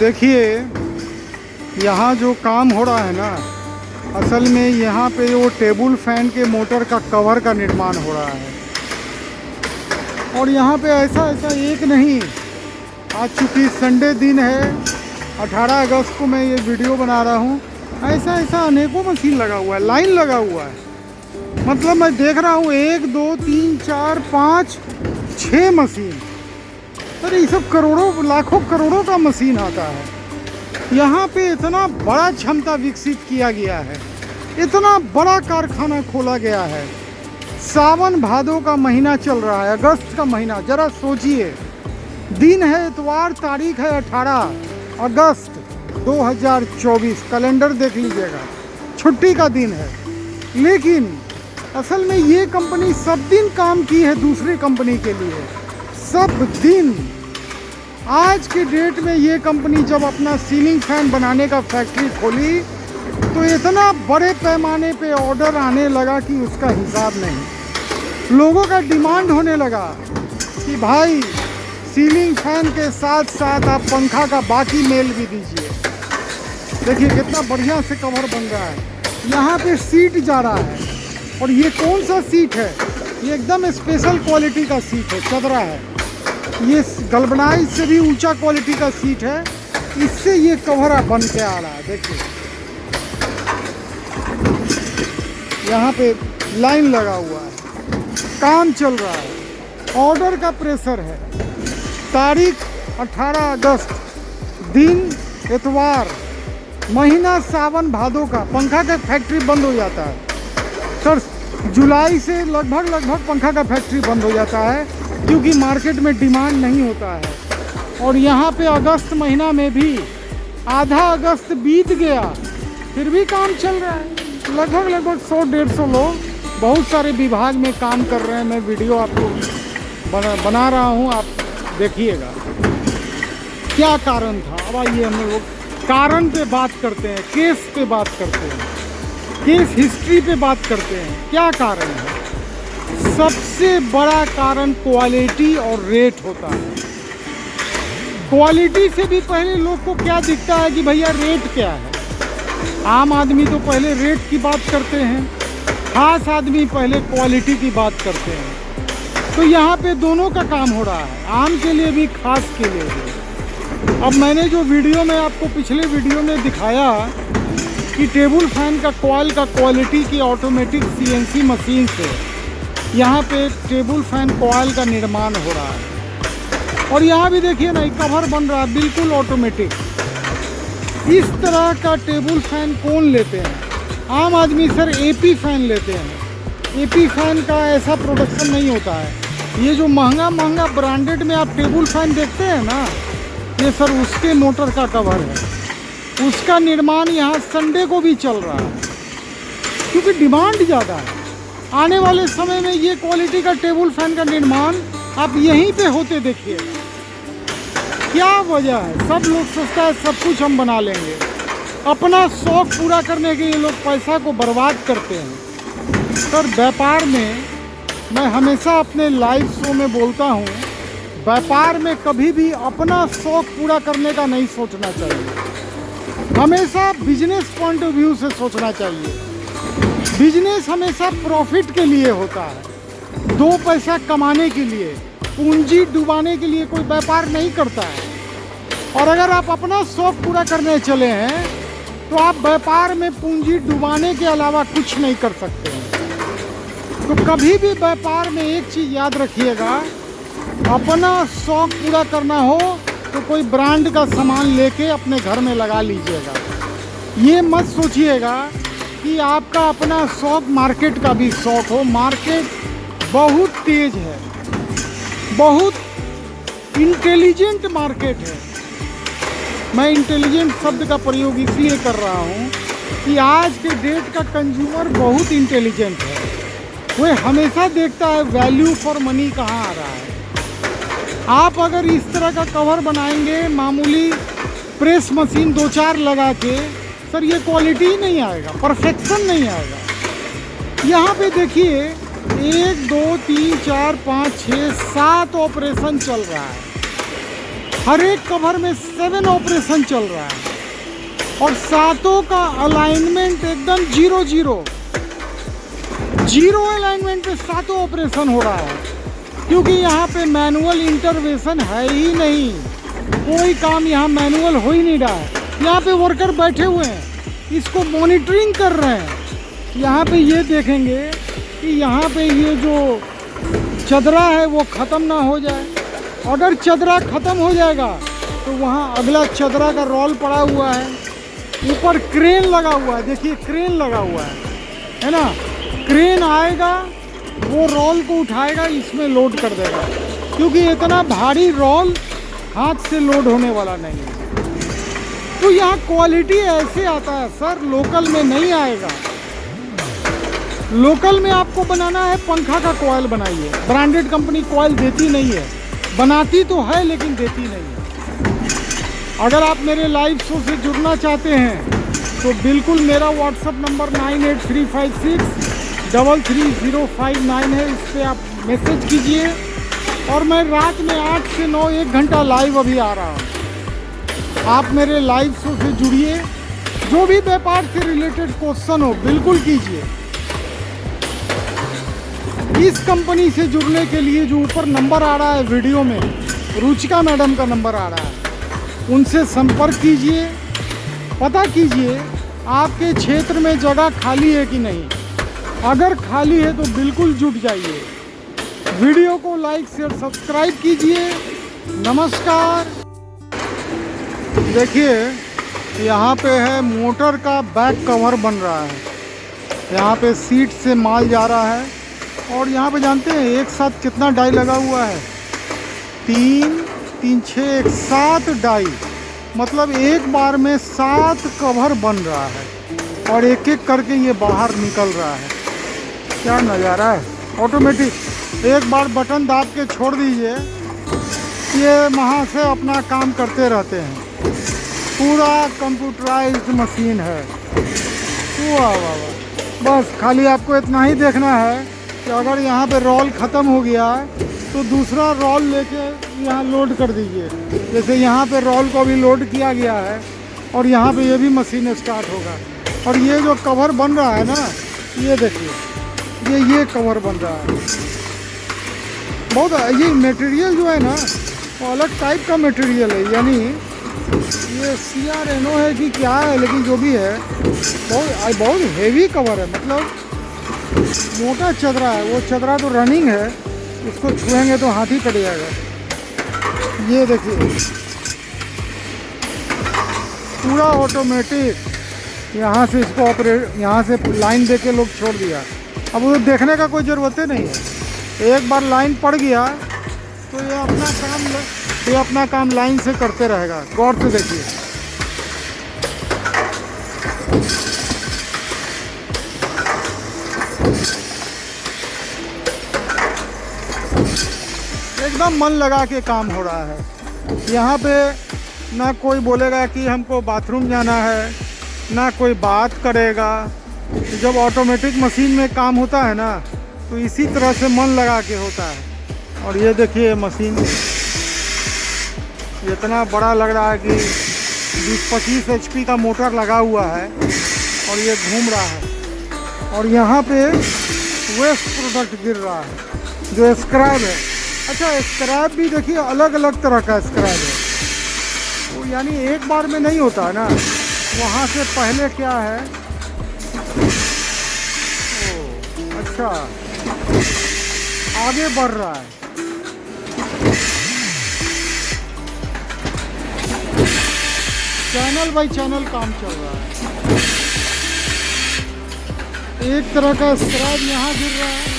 देखिए यहाँ जो काम हो रहा है ना, असल में यहाँ पे वो टेबल फैन के मोटर का कवर का निर्माण हो रहा है। और यहाँ पे ऐसा एक नहीं, आज चूँकि संडे दिन है, 18 अगस्त को मैं ये वीडियो बना रहा हूँ, ऐसा अनेकों मशीन लगा हुआ है, लाइन लगा हुआ है। मतलब मैं देख रहा हूँ 1 2 3 4 5 6 मशीन। अरे ये सब करोड़ों लाखों करोड़ों का मशीन आता है। यहाँ पे इतना बड़ा क्षमता विकसित किया गया है, इतना बड़ा कारखाना खोला गया है। सावन भादों का महीना चल रहा है, अगस्त का महीना। जरा सोचिए, दिन है इतवार, तारीख है 18 अगस्त 2024। कैलेंडर देख लीजिएगा, छुट्टी का दिन है। लेकिन असल में ये कंपनी सब दिन काम की है दूसरी कंपनी के लिए, सब दिन। आज के डेट में ये कंपनी जब अपना सीलिंग फैन बनाने का फैक्ट्री खोली तो इतना बड़े पैमाने पे ऑर्डर आने लगा कि उसका हिसाब नहीं। लोगों का डिमांड होने लगा कि भाई सीलिंग फैन के साथ साथ आप पंखा का बाकी मेल भी दीजिए। देखिए कितना बढ़िया से कवर बन रहा है। यहाँ पे सीट जा रहा है, और ये कौन सा सीट है? ये एकदम स्पेशल क्वालिटी का सीट है, चदरा है। ये गल्वनाइज से भी ऊंचा क्वालिटी का सीट है, इससे ये कवर बन के आ रहा है। देखिए यहाँ पे लाइन लगा हुआ है, काम चल रहा है, ऑर्डर का प्रेशर है। तारीख 18 अगस्त, दिन इतवार, महीना सावन भादों का। पंखा का फैक्ट्री बंद हो जाता है सर, जुलाई से लगभग पंखा का फैक्ट्री बंद हो जाता है, क्योंकि मार्केट में डिमांड नहीं होता है। और यहाँ पे अगस्त महीना में भी आधा अगस्त बीत गया, फिर भी काम चल रहा है। लगभग 100-150 लोग बहुत सारे विभाग में काम कर रहे हैं। मैं वीडियो आपको बना रहा हूँ, आप देखिएगा क्या कारण था। अब आइए हम लोग कारण पे बात करते हैं, केस पे बात करते हैं, केस हिस्ट्री पे बात करते हैं। क्या कारण है? सबसे बड़ा कारण क्वालिटी और रेट होता है। क्वालिटी से भी पहले लोग को क्या दिखता है कि भैया रेट क्या है। आम आदमी तो पहले रेट की बात करते हैं, खास आदमी पहले क्वालिटी की बात करते हैं। तो यहाँ पे दोनों का काम हो रहा है, आम के लिए भी, खास के लिए भी। अब मैंने जो वीडियो में आपको पिछले वीडियो में दिखाया कि टेबल फैन का कॉइल का क्वालिटी की ऑटोमेटिक CNC मशीन से यहाँ पे टेबल फैन कॉइल का निर्माण हो रहा है। और यहाँ भी देखिए ना, कवर बन रहा है बिल्कुल ऑटोमेटिक। इस तरह का टेबल फैन कौन लेते हैं? आम आदमी सर AP फैन लेते हैं। AP फैन का ऐसा प्रोडक्शन नहीं होता है। ये जो महंगा ब्रांडेड में आप टेबल फैन देखते हैं ना, ये सर उसके मोटर का कवर है। उसका निर्माण यहाँ संडे को भी चल रहा है, क्योंकि डिमांड ज़्यादा है। आने वाले समय में ये क्वालिटी का टेबल फैन का निर्माण आप यहीं पे होते देखिएगा। क्या वजह है? सब लोग सोचता है सब कुछ हम बना लेंगे, अपना शौक पूरा करने के लिए लोग पैसा को बर्बाद करते हैं। सर व्यापार में मैं हमेशा अपने लाइव शो में बोलता हूँ, व्यापार में कभी भी अपना शौक पूरा करने का नहीं सोचना चाहिए। हमेशा बिजनेस पॉइंट ऑफ व्यू से सोचना चाहिए। बिजनेस हमेशा प्रॉफिट के लिए होता है, 2 पैसा कमाने के लिए, पूंजी डुबाने के लिए कोई व्यापार नहीं करता है। और अगर आप अपना शौक पूरा करने चले हैं तो आप व्यापार में पूंजी डुबाने के अलावा कुछ नहीं कर सकते हैं। तो कभी भी व्यापार में एक चीज़ याद रखिएगा, अपना शौक पूरा करना हो तो कोई ब्रांड का सामान लेके अपने घर में लगा लीजिएगा। ये मत सोचिएगा कि आपका अपना शौक मार्केट का भी शौक हो। मार्केट बहुत तेज है, बहुत इंटेलिजेंट मार्केट है। मैं इंटेलिजेंट शब्द का प्रयोग इसलिए कर रहा हूँ कि आज के डेट का कंज्यूमर बहुत इंटेलिजेंट है। वह हमेशा देखता है वैल्यू फॉर मनी कहाँ आ रहा है। आप अगर इस तरह का कवर बनाएंगे मामूली प्रेस मशीन 2-4 लगा के, सर ये क्वालिटी ही नहीं आएगा, परफेक्शन नहीं आएगा। यहाँ पे देखिए 1 2 3 4 5 6 7 ऑपरेशन चल रहा है। हर एक कवर में 7 ऑपरेशन चल रहा है और सातों का अलाइनमेंट एकदम 0 अलाइनमेंट पे सातों ऑपरेशन हो रहा है, क्योंकि यहाँ पे मैनुअल इंटरवेंशन है ही नहीं। कोई काम यहाँ मैनुअल हो ही नहीं रहा है। यहाँ पे वर्कर बैठे हुए हैं, इसको मॉनिटरिंग कर रहे हैं। यहाँ पे ये देखेंगे कि यहाँ पे ये जो चदरा है वो ख़त्म ना हो जाए। अगर चदरा ख़त्म हो जाएगा तो वहाँ अगला चदरा का रोल पड़ा हुआ है। ऊपर क्रेन लगा हुआ है, देखिए क्रेन लगा हुआ है ना। क्रेन आएगा, वो रोल को उठाएगा, इसमें लोड कर देगा, क्योंकि इतना भारी रोल हाथ से लोड होने वाला नहीं है। तो यहाँ क्वालिटी ऐसे आता है सर, लोकल में नहीं आएगा। लोकल में आपको बनाना है पंखा का कॉइल बनाइए। ब्रांडेड कंपनी कॉइल देती नहीं है, बनाती तो है लेकिन देती नहीं है। अगर आप मेरे लाइव शो से जुड़ना चाहते हैं तो बिल्कुल मेरा व्हाट्सअप नंबर 9835633059 है, इस पर आप मैसेज कीजिए। और मैं रात में 8 से 9 1 घंटा लाइव अभी आ रहा हूँ। आप मेरे लाइव शो से जुड़िए, जो भी व्यापार से रिलेटेड क्वेश्चन हो बिल्कुल कीजिए। इस कंपनी से जुड़ने के लिए जो ऊपर नंबर आ रहा है वीडियो में, रुचिका मैडम का नंबर आ रहा है, उनसे संपर्क कीजिए। पता कीजिए आपके क्षेत्र में जगह खाली है कि नहीं। अगर खाली है तो बिल्कुल जुट जाइए। वीडियो को लाइक शेयर सब्सक्राइब कीजिए। नमस्कार। देखिए यहाँ पे है मोटर का बैक कवर बन रहा है। यहाँ पे सीट से माल जा रहा है और यहाँ पे जानते हैं एक साथ कितना डाई लगा हुआ है? 3 3 6 7 डाई, मतलब एक बार में 7 कवर बन रहा है और एक एक करके ये बाहर निकल रहा है। क्या नज़ारा है। ऑटोमेटिक, एक बार बटन दाब के छोड़ दीजिए, ये वहाँ से अपना काम करते रहते हैं। पूरा कंप्यूटराइज्ड मशीन है। वाह वाह वाह। बस खाली आपको इतना ही देखना है कि अगर यहाँ पे रोल ख़त्म हो गया तो दूसरा रोल लेके यहाँ लोड कर दीजिए। जैसे यहाँ पे रोल को भी लोड किया गया है और यहाँ पे ये भी मशीन स्टार्ट होगा। और ये जो कवर बन रहा है ना, ये देखिए, ये कवर बन रहा है। बहुत ये मटेरियल जो है ना वो अलग टाइप का मटेरियल है, यानी ये CRNO है कि क्या है, लेकिन जो भी है बहुत हेवी कवर है। मतलब मोटा चदरा है, वो चदरा तो रनिंग है, इसको छुएंगे तो हाथ ही कट जाएगा। ये देखिए पूरा ऑटोमेटिक। यहाँ से इसको यहाँ से लाइन दे के लोग छोड़ दिया। अब वो देखने का कोई ज़रूरत ही नहीं है। एक बार लाइन पड़ गया तो ये अपना काम लाइन से करते रहेगा। गौर से देखिए। एकदम मन लगा के काम हो रहा है। यहाँ पे ना कोई बोलेगा कि हमको बाथरूम जाना है, ना कोई बात करेगा। जब ऑटोमेटिक मशीन में काम होता है ना तो इसी तरह से मन लगा के होता है। और ये देखिए मशीन इतना बड़ा लग रहा है कि 20-25 HP का मोटर लगा हुआ है और ये घूम रहा है। और यहाँ पे वेस्ट प्रोडक्ट गिर रहा है जो स्क्रैप है। अच्छा, स्क्रैप भी देखिए अलग अलग तरह का स्क्रैप है, तो यानी एक बार में नहीं होता है ना। वहाँ से पहले क्या है, अच्छा आगे बढ़ रहा है। चैनल बाई चैनल काम चल रहा है। एक तरह का स्क्रैप यहाँ गिर रहा है,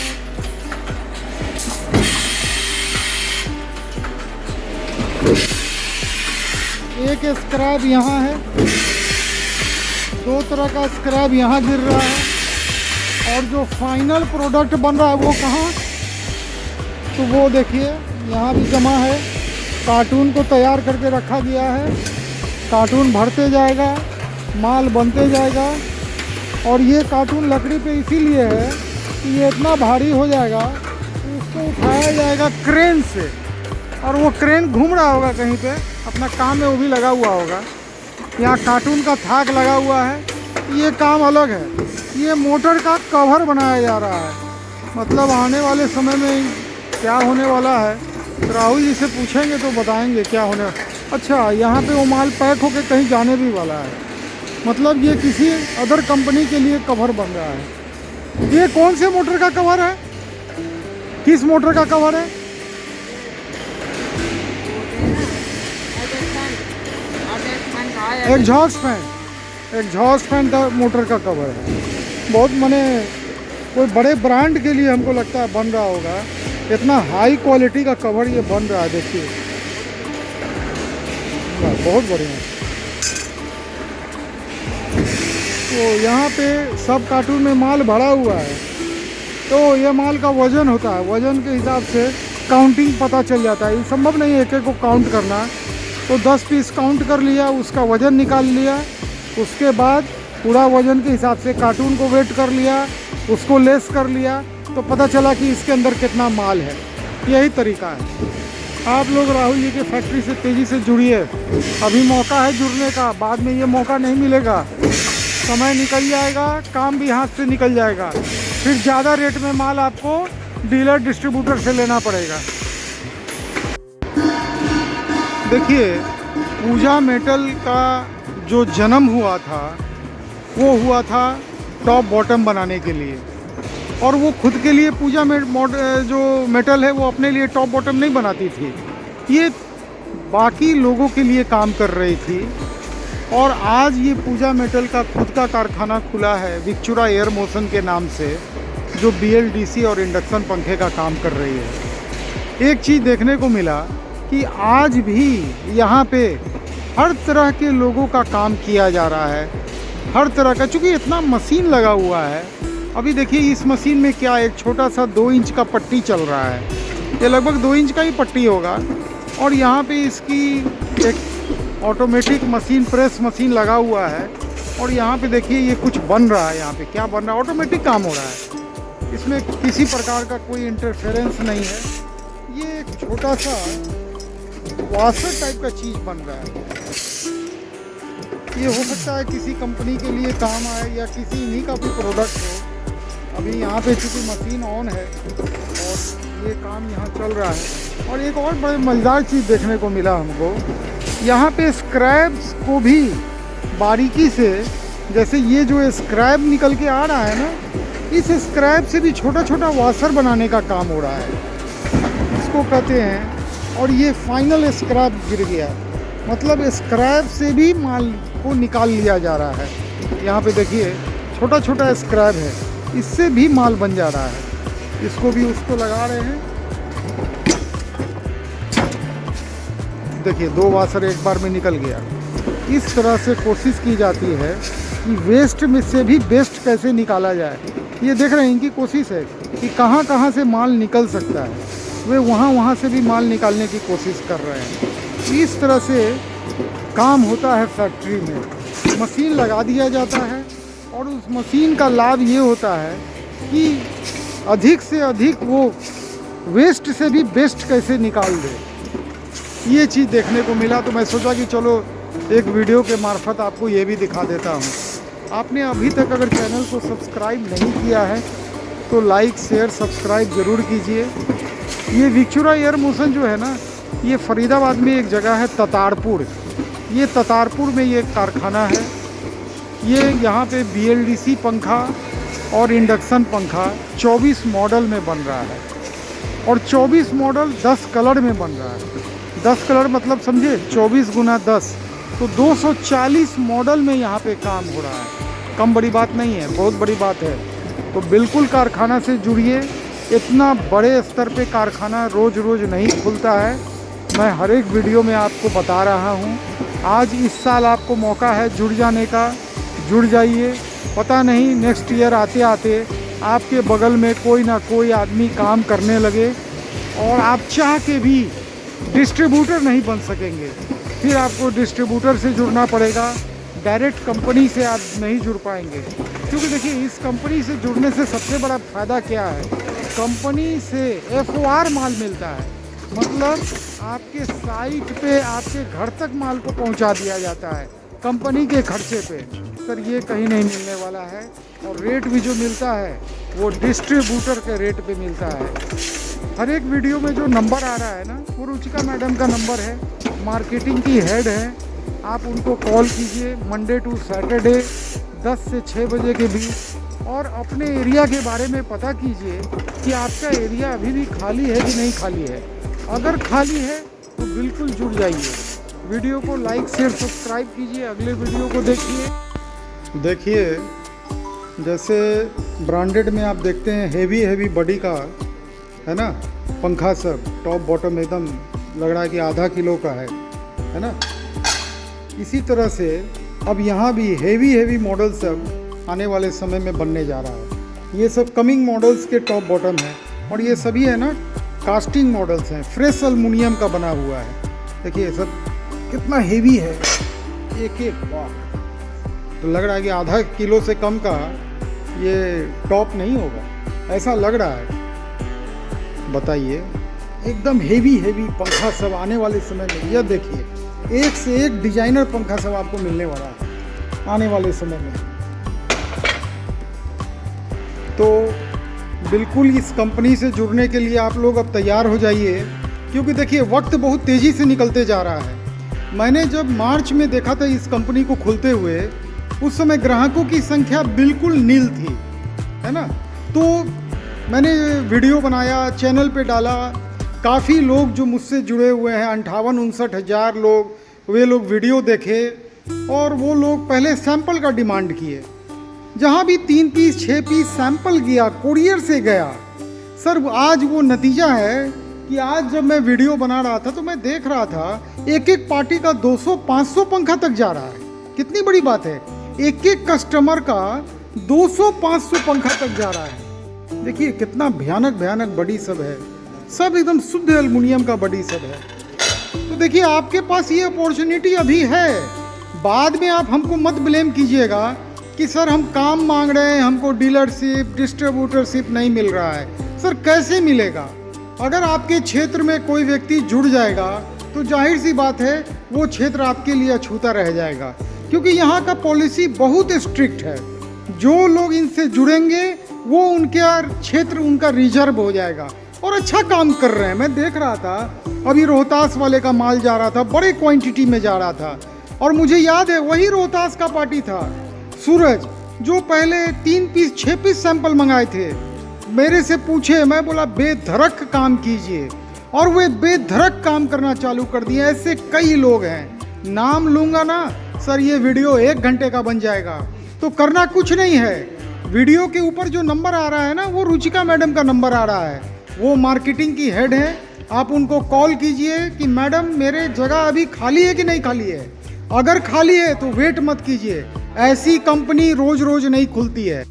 एक स्क्रैप यहाँ है, 2 तरह का स्क्रैप यहाँ गिर रहा है। और जो फाइनल प्रोडक्ट बन रहा है वो कहाँ, तो वो देखिए यहाँ भी जमा है। कार्टून को तैयार करके रखा गया है, कार्टून भरते जाएगा, माल बनते जाएगा। और ये कार्टून लकड़ी पे इसीलिए है कि ये इतना भारी हो जाएगा तो इसको उठाया जाएगा क्रेन से। और वो क्रेन घूम रहा होगा कहीं पे, अपना काम में वो भी लगा हुआ होगा। यहाँ कार्टून का थाक लगा हुआ है, ये काम अलग है। ये मोटर का कवर बनाया जा रहा है, मतलब आने वाले समय में क्या होने वाला है राहुल जी से पूछेंगे तो बताएंगे क्या होने। अच्छा, यहाँ पे वो माल पैक होके कहीं जाने भी वाला है, मतलब ये किसी अदर कंपनी के लिए कवर बन रहा है। ये कौन से मोटर का कवर है, किस मोटर का कवर है? एग्जॉस्ट फैन का मोटर का कवर है। बहुत माने कोई बड़े ब्रांड के लिए हमको लगता है बन रहा होगा, इतना हाई क्वालिटी का कवर ये बन रहा है। देखिए बहुत बढ़िया। तो यहाँ पे सब कार्टून में माल भरा हुआ है, तो ये माल का वज़न होता है, वज़न के हिसाब से काउंटिंग पता चल जाता है। ये संभव नहीं है एक एक को काउंट करना, तो 10 पीस काउंट कर लिया, उसका वज़न निकाल लिया, उसके बाद पूरा वज़न के हिसाब से कार्टून को वेट कर लिया, उसको लेस कर लिया, तो पता चला कि इसके अंदर कितना माल है। यही तरीका है। आप लोग राहुल जी के फैक्ट्री से तेज़ी से जुड़िए, अभी मौका है जुड़ने का, बाद में ये मौका नहीं मिलेगा। समय निकल जाएगा, काम भी हाथ से निकल जाएगा, फिर ज़्यादा रेट में माल आपको डीलर डिस्ट्रीब्यूटर से लेना पड़ेगा। देखिए, पूजा मेटल का जो जन्म हुआ था वो हुआ था टॉप बॉटम बनाने के लिए, और वो खुद के लिए पूजा जो मेटल है वो अपने लिए टॉप बॉटम नहीं बनाती थी, ये बाकी लोगों के लिए काम कर रही थी। और आज ये पूजा मेटल का खुद का कारखाना खुला है विक्चुरा एयर मोशन के नाम से, जो BLDC और इंडक्शन पंखे का काम कर रही है। एक चीज़ देखने को मिला कि आज भी यहाँ पे हर तरह के लोगों का काम किया जा रहा है, हर तरह का, चूँकि इतना मशीन लगा हुआ है। अभी देखिए इस मशीन में क्या, एक छोटा सा 2 इंच का पट्टी चल रहा है, ये लगभग 2 इंच का ही पट्टी होगा, और यहाँ पे इसकी एक ऑटोमेटिक मशीन, प्रेस मशीन लगा हुआ है, और यहाँ पे देखिए ये कुछ बन रहा है। यहाँ पे क्या बन रहा है, ऑटोमेटिक काम हो रहा है, इसमें किसी प्रकार का कोई इंटरफेरेंस नहीं है। ये एक छोटा सा वाशर टाइप का चीज़ बन रहा है, ये हो सकता है किसी कंपनी के लिए काम आए या किसी इन्हीं का कोई प्रोडक्ट हो। अभी यहाँ पे चूँकि मशीन ऑन है और ये काम यहाँ चल रहा है। और एक और बड़े मज़ेदार चीज़ देखने को मिला हमको, यहाँ पे स्क्रैप्स को भी बारीकी से, जैसे ये जो स्क्रैप निकल के आ रहा है ना, इस स्क्रैप से भी छोटा छोटा वाशर बनाने का काम हो रहा है, इसको कहते हैं। और ये फाइनल स्क्रैप गिर गया, मतलब स्क्रैप से भी माल को निकाल लिया जा रहा है। यहाँ पे देखिए छोटा छोटा स्क्रैप है, इससे भी माल बन जा रहा है। इसको भी उसको लगा रहे हैं, देखिए 2 वाशर एक बार में निकल गया। इस तरह से कोशिश की जाती है कि वेस्ट में से भी बेस्ट कैसे निकाला जाए। ये देख रहे हैं, इनकी कोशिश है कि कहाँ कहाँ से माल निकल सकता है, वे वहाँ से भी माल निकालने की कोशिश कर रहे हैं। इस तरह से काम होता है फैक्ट्री में। मशीन लगा दिया जाता है और उस मशीन का लाभ ये होता है कि अधिक से अधिक वो वेस्ट से भी बेस्ट कैसे निकाल दे। ये चीज़ देखने को मिला, तो मैं सोचा कि चलो एक वीडियो के मार्फत आपको ये भी दिखा देता हूँ। आपने अभी तक अगर चैनल को सब्सक्राइब नहीं किया है तो लाइक शेयर सब्सक्राइब ज़रूर कीजिए। ये विक्चुरा एयर मोशन जो है ना, ये फरीदाबाद में एक जगह है ततारपुर, ये ततारपुर में ये कारखाना है। ये यहाँ पे BLDC पंखा और इंडक्शन पंखा 24 मॉडल में बन रहा है, और 24 मॉडल 10 कलर में बन रहा है। 10 कलर मतलब समझे, 24 गुना 10, तो 240 मॉडल में यहाँ पे काम हो रहा है। कम बड़ी बात नहीं है, बहुत बड़ी बात है। तो बिल्कुल कारखाना से जुड़िए, इतना बड़े स्तर पे कारखाना रोज़ रोज़ नहीं खुलता है। मैं हर एक वीडियो में आपको बता रहा हूँ। आज इस साल आपको मौका है जुड़ जाने का, जुड़ जाइए। पता नहीं नेक्स्ट ईयर आते आते आपके बगल में कोई ना कोई आदमी काम करने लगे और आप चाह के भी डिस्ट्रीब्यूटर नहीं बन सकेंगे। फिर आपको डिस्ट्रीब्यूटर से जुड़ना पड़ेगा, डायरेक्ट कंपनी से आप नहीं जुड़ पाएंगे। क्योंकि देखिए, इस कंपनी से जुड़ने से सबसे बड़ा फ़ायदा क्या है, कंपनी से FOR माल मिलता है। मतलब आपके साइट पे आपके घर तक माल को पहुंचा दिया जाता है कंपनी के खर्चे पे। सर ये कहीं नहीं मिलने वाला है, और रेट भी जो मिलता है वो डिस्ट्रीब्यूटर के रेट पे मिलता है। हर एक वीडियो में जो नंबर आ रहा है ना, वो रुचिका मैडम का नंबर है, मार्केटिंग की हेड है। आप उनको कॉल कीजिए मंडे टू सैटरडे 10 से 6 बजे के बीच, और अपने एरिया के बारे में पता कीजिए कि आपका एरिया अभी भी खाली है कि नहीं खाली है। अगर खाली है तो बिल्कुल जुड़ जाइए। वीडियो को लाइक शेयर सब्सक्राइब कीजिए, अगले वीडियो को देखिए। जैसे ब्रांडेड में आप देखते हैं हेवी बॉडी का है ना पंखा, सब टॉप बॉटम एकदम लग रहा है कि आधा किलो का है ना। इसी तरह से अब यहाँ भी हेवी मॉडल सब आने वाले समय में बनने जा रहा है। ये सब कमिंग मॉडल्स के टॉप बॉटम है, और ये सभी है ना कास्टिंग मॉडल्स हैं, फ्रेश एल्युमिनियम का बना हुआ है। देखिए सब कितना हेवी है, एक वाह। तो लग रहा है कि आधा किलो से कम का ये टॉप नहीं होगा, ऐसा लग रहा है। बताइए, एकदम हेवी पंखा सब आने वाले समय में। यह देखिए एक से एक डिजाइनर पंखा सब आपको मिलने वाला है आने वाले समय में। तो बिल्कुल इस कंपनी से जुड़ने के लिए आप लोग अब तैयार हो जाइए, क्योंकि देखिए वक्त बहुत तेज़ी से निकलते जा रहा है। मैंने जब मार्च में देखा था इस कंपनी को खुलते हुए, उस समय ग्राहकों की संख्या बिल्कुल नील थी, है ना। तो मैंने वीडियो बनाया, चैनल पे डाला, काफ़ी लोग जो मुझसे जुड़े हुए हैं 58-59 हज़ार लोग, वे लोग वीडियो देखे, और वो लोग पहले सैंपल का डिमांड किए। जहाँ भी 3 पीस 6 पीस सैंपल गया, कुरियर से गया। सर आज वो नतीजा है कि आज जब मैं वीडियो बना रहा था तो मैं देख रहा था एक पार्टी का 200-500 पंखा तक जा रहा है। कितनी बड़ी बात है, एक कस्टमर का 200-500 पंखा तक जा रहा है। देखिए कितना भयानक बड़ी सब है, सब एकदम शुद्ध एल्युमिनियम का बड़ी सब है। तो देखिए आपके पास ये अपॉर्चुनिटी अभी है। बाद में आप हमको मत ब्लेम कीजिएगा कि सर हम काम मांग रहे हैं, हमको डीलरशिप डिस्ट्रीब्यूटरशिप नहीं मिल रहा है। सर कैसे मिलेगा? अगर आपके क्षेत्र में कोई व्यक्ति जुड़ जाएगा तो जाहिर सी बात है वो क्षेत्र आपके लिए अछूता रह जाएगा, क्योंकि यहाँ का पॉलिसी बहुत स्ट्रिक्ट है। जो लोग इनसे जुड़ेंगे वो उनके क्षेत्र उनका रिजर्व हो जाएगा, और अच्छा काम कर रहे हैं। मैं देख रहा था अभी रोहतास वाले का माल जा रहा था, बड़े क्वांटिटी में जा रहा था, और मुझे याद है वही रोहतास का पार्टी था सूरज, जो पहले 3 पीस 6 पीस सैंपल मंगाए थे। मेरे से पूछे, मैं बोला बेधड़क काम कीजिए, और वे बेधड़क काम करना चालू कर दिए। ऐसे कई लोग हैं, नाम लूँगा ना सर ये वीडियो 1 घंटे का बन जाएगा। तो करना कुछ नहीं है, वीडियो के ऊपर जो नंबर आ रहा है ना, वो रुचिका मैडम का नंबर आ रहा है, वो मार्केटिंग की हेड है। आप उनको कॉल कीजिए कि मैडम मेरे जगह अभी खाली है कि नहीं खाली है। अगर खाली है तो वेट मत कीजिए, ऐसी कंपनी रोज नहीं खुलती है।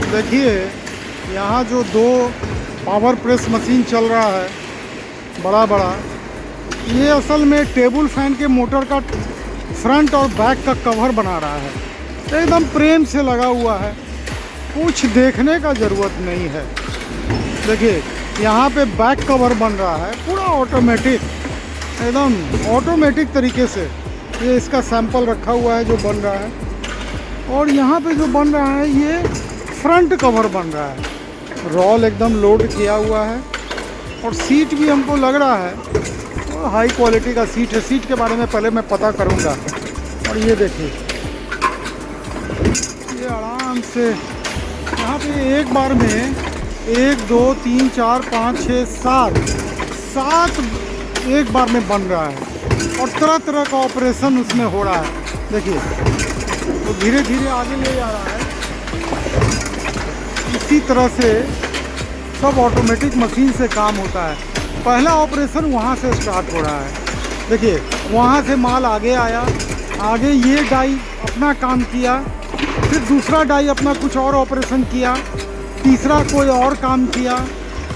देखिए यहाँ जो 2 पावर प्रेस मशीन चल रहा है बड़ा, ये असल में टेबल फैन के मोटर का फ्रंट और बैक का कवर बना रहा है। एकदम प्रेम से लगा हुआ है, कुछ देखने का ज़रूरत नहीं है। देखिए यहाँ पे बैक कवर बन रहा है, पूरा ऑटोमेटिक, एकदम ऑटोमेटिक तरीके से ये इसका सैंपल रखा हुआ है जो बन रहा है। और यहाँ पे जो बन रहा है ये फ्रंट कवर बन रहा है, रोल एकदम लोड किया हुआ है। और सीट भी हमको लग रहा है तो हाई क्वालिटी का सीट है। सीट के बारे में पहले मैं पता करूँगा। और ये देखिए ये आराम से यहाँ पे एक बार में 1 2 3 4 5 6 7 एक बार में बन रहा है, और तरह का ऑपरेशन उसमें हो रहा है। देखिए वो धीरे धीरे आगे ले जा रहा है। इसी तरह से सब ऑटोमेटिक मशीन से काम होता है। पहला ऑपरेशन वहाँ से स्टार्ट हो रहा है। देखिए वहाँ से माल आगे आया, आगे ये डाई अपना काम किया, फिर दूसरा डाई अपना कुछ और ऑपरेशन किया, तीसरा कोई और काम किया,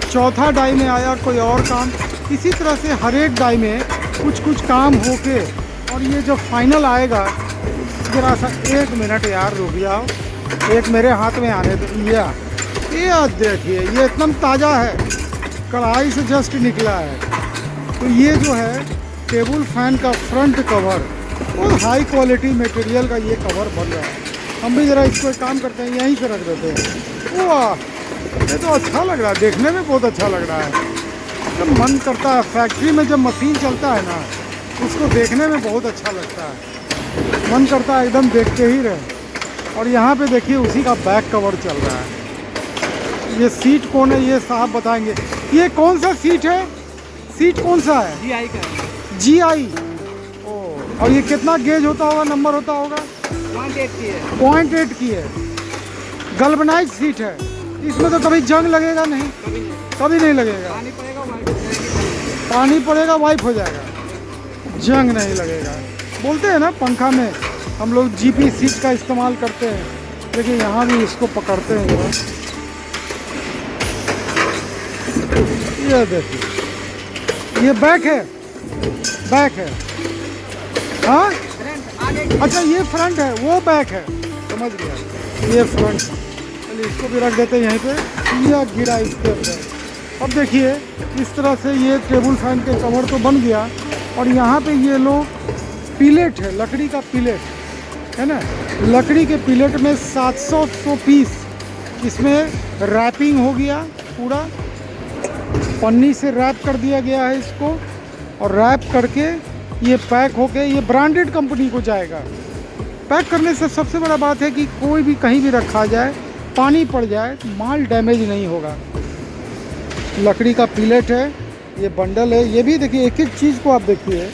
चौथा डाई में आया कोई और काम। इसी तरह से हर एक डाई में कुछ काम होके, और ये जब फाइनल आएगा, ज़रा सा 1 मिनट यार रुक जाओ, एक मेरे हाथ में आने दो। ये देखिए ये एकदम ताज़ा है, कढ़ाई से जस्ट निकला है। तो ये जो है टेबल फैन का फ्रंट कवर, और हाई क्वालिटी मटेरियल का ये कवर बन रहा है। हम भी ज़रा इसको एक काम करते हैं, यहीं पे रख देते हैं। वाह, ये तो अच्छा लग रहा है, देखने में बहुत अच्छा लग रहा है। तो मन करता है फैक्ट्री में जब मशीन चलता है ना, उसको देखने में बहुत अच्छा लगता है, मन करता है एकदम देखते ही रहे। और यहाँ पे देखिए उसी का बैक कवर चल रहा है। ये सीट कौन है ये साहब बताएंगे। ये कौन सा सीट है, सीट कौन सा है? GI का है। GI। ओ, और ये कितना गेज होता होगा, नंबर होता होगा? 0.8 की है। 0.8 की है। गल्वनाइज सीट है। इसमें तो कभी जंग लगेगा नहीं? कभी नहीं लगेगा। पानी पड़ेगा वाइप हो जाएगी। पानी पड़ेगा वाइप हो जाएगा, जंग नहीं लगेगा। बोलते हैं ना पंखा में हम लोग GP सीट का इस्तेमाल करते हैं, लेकिन यहाँ भी इसको पकड़ते हैं जरा। ये देखिए, ये बैक है, बैक है। हाँ अच्छा, ये फ्रंट है, वो बैक है, समझ गया। ये फ्रंट, चलिए इसको भी रख देते हैं यहीं पे। यह गिरा इसके अंदर। अब देखिए इस तरह से ये टेबल फैन के कवर तो बन गया, और यहाँ पे ये लोग पिलेट है, लकड़ी का पिलेट है ना, लकड़ी के पिलेट में 700 पीस इसमें रैपिंग हो गया, पूरा पन्नी से रैप कर दिया गया है इसको, और रैप करके ये पैक होके ये ब्रांडेड कंपनी को जाएगा। पैक करने से सबसे बड़ा बात है कि कोई भी कहीं भी रखा जाए, पानी पड़ जाए, माल डैमेज नहीं होगा। लकड़ी का पिलेट है, ये बंडल है। ये भी देखिए, एक एक चीज़ को आप देखिए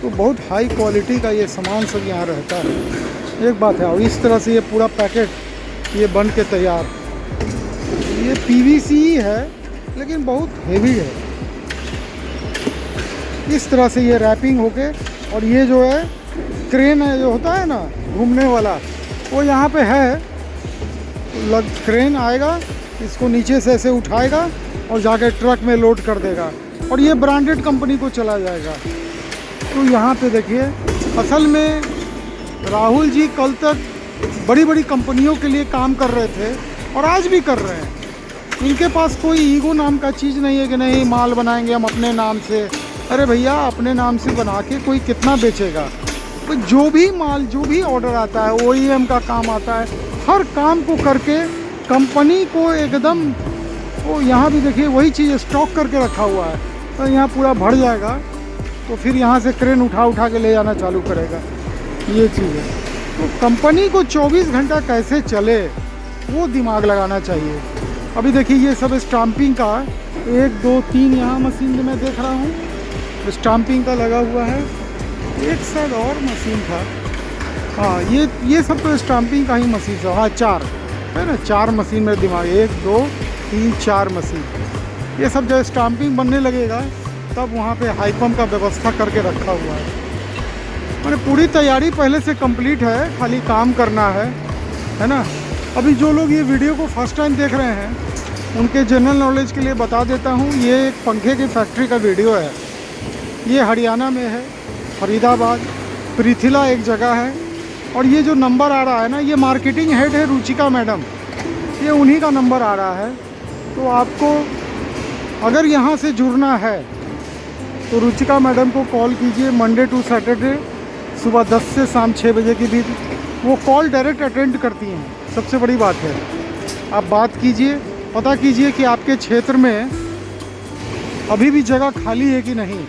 तो बहुत हाई क्वालिटी का ये सामान सब यहाँ रहता है। एक बात है, और इस तरह से ये पूरा पैकेट ये बन के तैयार। ये PVC ही है, लेकिन बहुत हेवी है। इस तरह से ये रैपिंग होके, और ये जो है क्रेन है, जो होता है ना घूमने वाला, वो यहाँ पे है। क्रेन आएगा, इसको नीचे से ऐसे उठाएगा और जाके ट्रक में लोड कर देगा, और ये ब्रांडेड कंपनी को चला जाएगा। तो यहाँ पे देखिए, असल में राहुल जी कल तक बड़ी बड़ी कंपनियों के लिए काम कर रहे थे, और आज भी कर रहे हैं। इनके पास कोई ईगो नाम का चीज़ नहीं है कि नहीं माल बनाएंगे हम अपने नाम से। अरे भैया, अपने नाम से बना के कोई कितना बेचेगा? तो जो भी माल, जो भी ऑर्डर आता है, OEM का काम आता है, हर काम को करके कंपनी को एकदम, वो यहाँ भी देखिए वही चीज़ स्टॉक करके रखा हुआ है। तो यहाँ पूरा भर जाएगा, तो फिर यहाँ से क्रेन उठा के ले जाना चालू करेगा। ये चीज़ है। तो कंपनी को 24 घंटा कैसे चले, वो दिमाग लगाना चाहिए। अभी देखिए ये सब स्टाम्पिंग का 1 2 3 यहाँ मशीन में मैं देख रहा हूँ, स्टाम्पिंग का लगा हुआ है। एक शायद और मशीन था, हाँ ये सब तो स्टाम्पिंग का ही मशीन था। हाँ 4 है ना, 4 मशीन में दिमाग, 1 2 3 4 मशीन। ये सब जब स्टाम्पिंग बनने लगेगा तब वहाँ पे हाईपम्प का व्यवस्था करके रखा हुआ है। मैंने पूरी तैयारी पहले से कंप्लीट है, खाली काम करना है ना। अभी जो लोग ये वीडियो को फर्स्ट टाइम देख रहे हैं, उनके जनरल नॉलेज के लिए बता देता हूँ, ये एक पंखे की फैक्ट्री का वीडियो है। ये हरियाणा में है, फरीदाबाद, पृथ्ला एक जगह है। और ये जो नंबर आ रहा है ना, ये मार्केटिंग हेड है रुचिका मैडम, ये उन्हीं का नंबर आ रहा है। तो आपको अगर यहाँ से जुड़ना है तो रुचिका मैडम को कॉल कीजिए। मंडे टू सैटरडे सुबह 10 से शाम 6 बजे के बीच वो कॉल डायरेक्ट अटेंड करती हैं। सबसे बड़ी बात है, आप बात कीजिए, पता कीजिए कि आपके क्षेत्र में अभी भी जगह खाली है कि नहीं,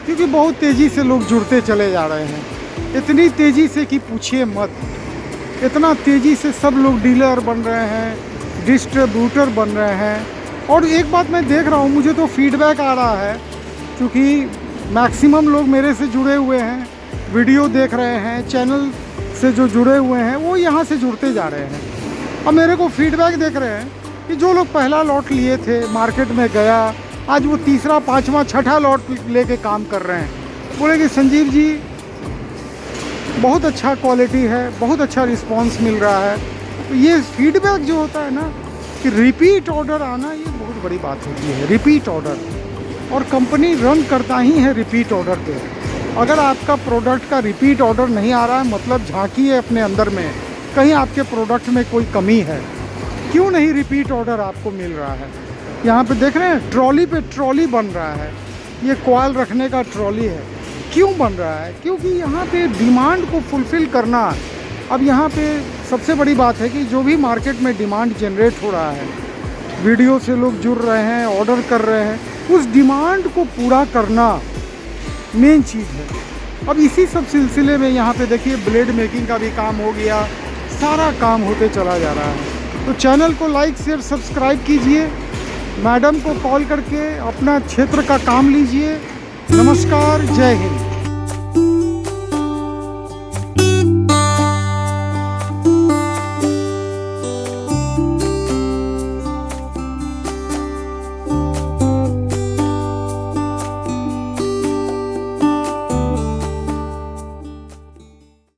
क्योंकि बहुत तेज़ी से लोग जुड़ते चले जा रहे हैं। इतनी तेज़ी से कि पूछिए मत, इतना तेज़ी से सब लोग डीलर बन रहे हैं, डिस्ट्रीब्यूटर बन रहे हैं। और एक बात मैं देख रहा हूँ, मुझे तो फीडबैक आ रहा है, क्योंकि मैक्सिमम लोग मेरे से जुड़े हुए हैं, वीडियो देख रहे हैं, चैनल से जो जुड़े हुए हैं वो यहाँ से जुड़ते जा रहे हैं। अब मेरे को फीडबैक देख रहे हैं कि जो लोग पहला लॉट लिए थे, मार्केट में गया, आज वो तीसरा, पाँचवा, छठा लॉट लेके काम कर रहे हैं। बोले कि संजीव जी बहुत अच्छा क्वालिटी है, बहुत अच्छा रिस्पांस मिल रहा है। तो ये फीडबैक जो होता है ना, कि रिपीट ऑर्डर आना, ये बहुत बड़ी बात होती है। रिपीट ऑर्डर, और कंपनी रन करता ही है रिपीट ऑर्डर पे। अगर आपका प्रोडक्ट का रिपीट ऑर्डर नहीं आ रहा है, मतलब झांकी है अपने अंदर में, कहीं आपके प्रोडक्ट में कोई कमी है, क्यों नहीं रिपीट ऑर्डर आपको मिल रहा है। यहाँ पे देख रहे हैं ट्रॉली पे ट्रॉली बन रहा है। ये कॉइल रखने का ट्रॉली है। क्यों बन रहा है? क्योंकि यहाँ पे डिमांड को फुलफ़िल करना। अब यहाँ पे सबसे बड़ी बात है कि जो भी मार्केट में डिमांड जनरेट हो रहा है, वीडियो से लोग जुड़ रहे हैं, ऑर्डर कर रहे हैं, उस डिमांड को पूरा करना मेन चीज़ है। अब इसी सब सिलसिले में यहाँ पे देखिए ब्लेड मेकिंग का भी काम हो गया, सारा काम होते चला जा रहा है। तो चैनल को लाइक शेयर सब्सक्राइब कीजिए, मैडम को कॉल करके अपना क्षेत्र का काम लीजिए। नमस्कार, जय हिंद।